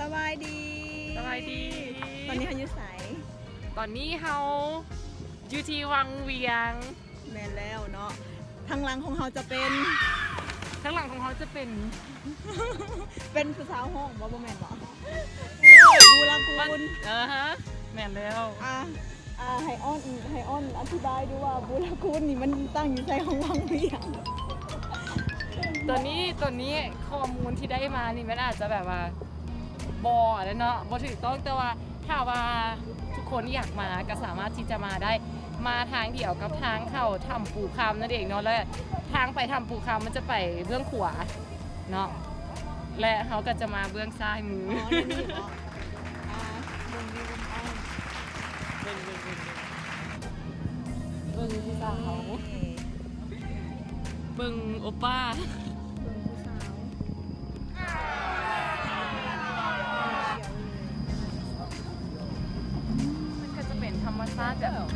สบายดี สบายดี ตอนนี้เขาอยู่ไส ตอนนี้เฮาอยู่ที่วังเวียง แม่นแล้วเนาะทางหลังของเขาจะเป็น ข้างหลังของเขาจะเป็น เป็นผู้สาวห้องบ่แม่นบ่บูรากูล ฮะแม่นแล้ว ไฮออนอธิบายดูว่าบูรากูลนี่มันตั้งอยู่ในของวังเวียง ตัวนี้ข้อมูลที่ได้มานี่มันอาจจะแบบว่าแล้วเนาะบ่ถูกต้องแต่ว่าถ้าว่าทุกคนอยากมาก็สามารถที่จะมาได้มาทางเดียวกับทางเข้าถ้ำปู่คำนั่นเองเนาะและทางไปถ้ำปู่คำมันจะไปเบื้องขวาเนาะและเขาก็จะมาเบื้องซ้ายมือ อ๋อนี่เหรอเบิ่งวิวเอา เบิ่งผู้สาวเบิ่งโอป้า เบิ่งผู้สาว มันก็จะเป็นธรรมชาติแบบ